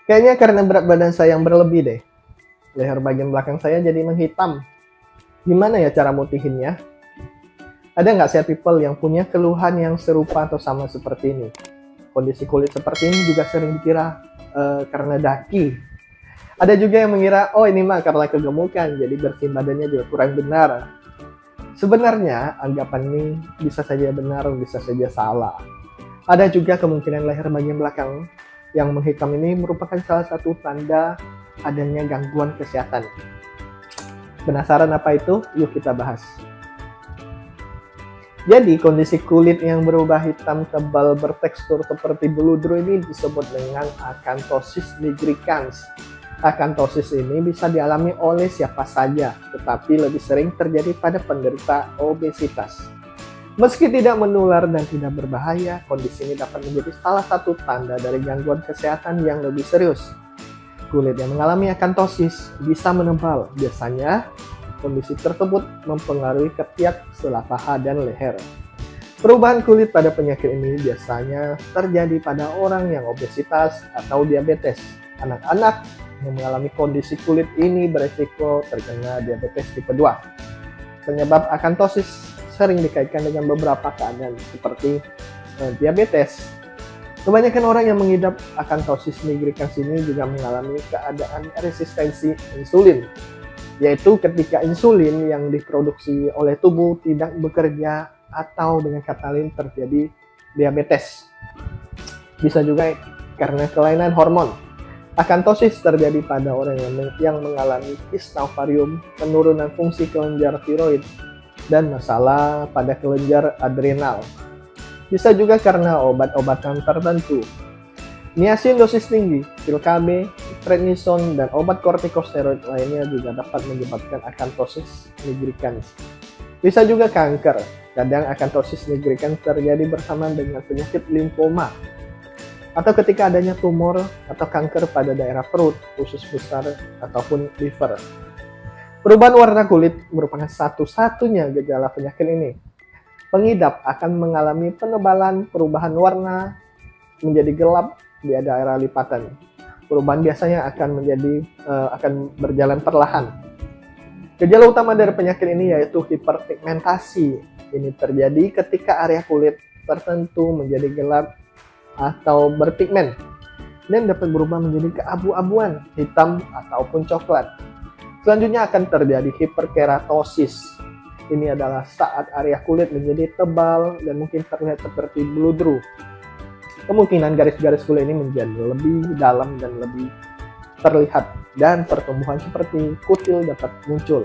Kayaknya karena berat badan saya yang berlebih deh. Leher bagian belakang saya jadi menghitam. Gimana ya cara mutihinnya? Ada nggak saya people yang punya keluhan yang serupa atau sama seperti ini? Kondisi kulit seperti ini juga sering dikira karena daki. Ada juga yang mengira, oh ini mah karena kegemukan, jadi bersih badannya juga kurang benar. Sebenarnya, anggapan ini bisa saja benar, bisa saja salah. Ada juga kemungkinan leher bagian belakang yang menghitam ini merupakan salah satu tanda adanya gangguan kesehatan. Penasaran apa itu? Yuk kita bahas. Jadi, kondisi kulit yang berubah hitam tebal bertekstur seperti beludru ini disebut dengan akanthosis nigricans. Akanthosis ini bisa dialami oleh siapa saja, tetapi lebih sering terjadi pada penderita obesitas. Meski tidak menular dan tidak berbahaya, kondisi ini dapat menjadi salah satu tanda dari gangguan kesehatan yang lebih serius. Kulit yang mengalami akanthosis bisa menebal, biasanya kondisi tersebut mempengaruhi ketiak, sela paha, dan leher. Perubahan kulit pada penyakit ini biasanya terjadi pada orang yang obesitas atau diabetes. Anak-anak yang mengalami kondisi kulit ini beresiko terkena diabetes tipe 2. Penyebab akanthosis sering dikaitkan dengan beberapa keadaan seperti diabetes. Kebanyakan orang yang mengidap akanthosis nigricans ini juga mengalami keadaan resistensi insulin, yaitu ketika insulin yang diproduksi oleh tubuh tidak bekerja atau dengan kata lain terjadi diabetes. Bisa juga karena kelainan hormon. Akanthosis terjadi pada orang yang mengalami kista ovarium, penurunan fungsi kelenjar tiroid, dan masalah pada kelenjar adrenal. Bisa juga karena obat-obatan tertentu. Niacin dosis tinggi, pil KB, prednison, dan obat kortikosteroid lainnya juga dapat menyebabkan akanthosis nigricans. Bisa juga kanker. Kadang akanthosis nigricans terjadi bersamaan dengan penyakit limfoma atau ketika adanya tumor atau kanker pada daerah perut, usus besar, ataupun liver. Perubahan warna kulit merupakan satu-satunya gejala penyakit ini. Pengidap akan mengalami penebalan perubahan warna menjadi gelap di daerah lipatan. Perubahan biasanya akan berjalan perlahan. Gejala utama dari penyakit ini yaitu hiperpigmentasi. Ini terjadi ketika area kulit tertentu menjadi gelap atau berpigmen dan dapat berubah menjadi keabu-abuan, hitam, ataupun coklat. Selanjutnya akan terjadi hiperkeratosis. Ini adalah saat area kulit menjadi tebal dan mungkin terlihat seperti beludru. Kemungkinan garis-garis kulit ini menjadi lebih dalam dan lebih terlihat, dan pertumbuhan seperti kutil dapat muncul.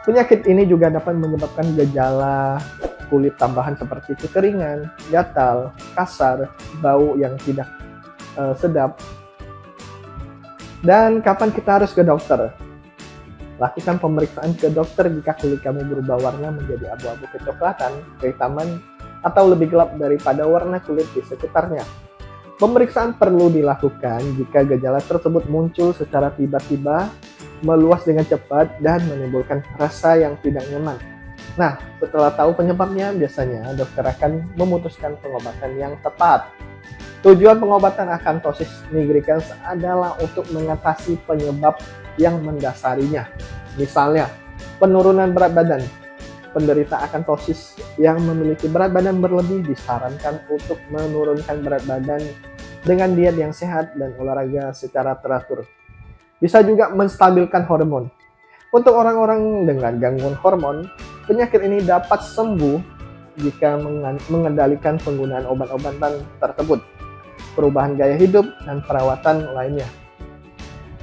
Penyakit ini juga dapat menyebabkan gejala kulit tambahan seperti kekeringan, gatal, kasar, bau yang tidak sedap. Dan kapan kita harus ke dokter? Lakukan pemeriksaan ke dokter jika kulit kamu berubah warna menjadi abu-abu kecoklatan, kehitaman, atau lebih gelap daripada warna kulit di sekitarnya. Pemeriksaan perlu dilakukan jika gejala tersebut muncul secara tiba-tiba, meluas dengan cepat, dan menimbulkan rasa yang tidak nyaman. Nah, setelah tahu penyebabnya, biasanya dokter akan memutuskan pengobatan yang tepat. Tujuan pengobatan akanthosis nigricans adalah untuk mengatasi penyebab yang mendasarinya. Misalnya, penurunan berat badan. Penderita akanthosis yang memiliki berat badan berlebih disarankan untuk menurunkan berat badan dengan diet yang sehat dan olahraga secara teratur. Bisa juga menstabilkan hormon. Untuk orang-orang dengan gangguan hormon, penyakit ini dapat sembuh jika mengendalikan penggunaan obat-obatan tersebut, perubahan gaya hidup, dan perawatan lainnya.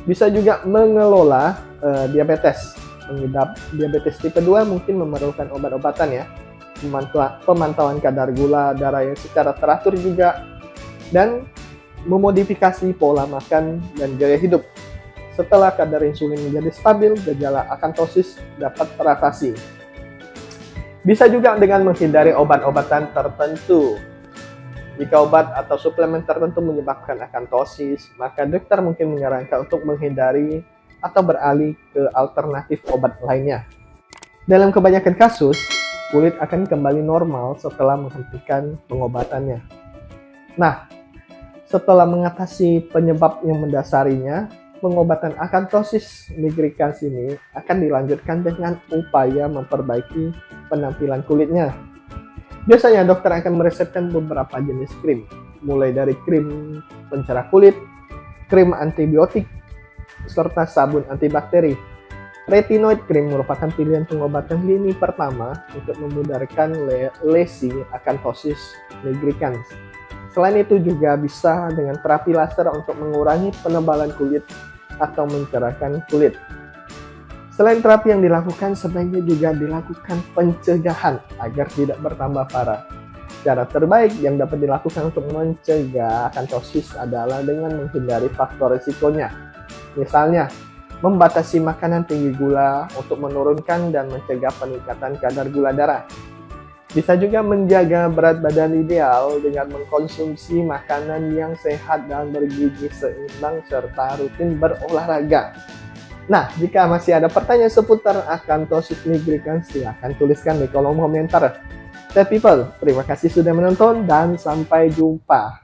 Bisa juga mengelola diabetes. Pengidap diabetes tipe 2 mungkin memerlukan obat-obatan ya, pemantauan kadar gula darah yang secara teratur juga, dan memodifikasi pola makan dan gaya hidup. Setelah kadar insulin menjadi stabil, gejala akanthosis dapat teratasi. Bisa juga dengan menghindari obat-obatan tertentu. Jika obat atau suplemen tertentu menyebabkan akanthosis, maka dokter mungkin menyarankan untuk menghindari atau beralih ke alternatif obat lainnya. Dalam kebanyakan kasus, kulit akan kembali normal setelah menghentikan pengobatannya. Nah, Setelah mengatasi penyebab yang mendasarinya, pengobatan akanthosis nigricans ini akan dilanjutkan dengan upaya memperbaiki penampilan kulitnya. Biasanya dokter akan meresepkan beberapa jenis krim, mulai dari krim pencerah kulit, krim antibiotik, serta sabun antibakteri. Retinoid cream merupakan pilihan pengobatan lini pertama untuk memudarkan lesi akanthosis nigricans. Selain itu juga bisa dengan terapi laser untuk mengurangi penebalan kulit atau mencerahkan kulit. Selain terapi yang dilakukan, sebaiknya juga dilakukan pencegahan agar tidak bertambah parah. Cara terbaik yang dapat dilakukan untuk mencegah akanthosis adalah dengan menghindari faktor risikonya. Misalnya, membatasi makanan tinggi gula untuk menurunkan dan mencegah peningkatan kadar gula darah. Bisa juga menjaga berat badan ideal dengan mengkonsumsi makanan yang sehat dan bergizi seimbang serta rutin berolahraga. Nah, jika masih ada pertanyaan seputar akanthosis nigricans, silahkan tuliskan di kolom komentar. People, terima kasih sudah menonton dan sampai jumpa.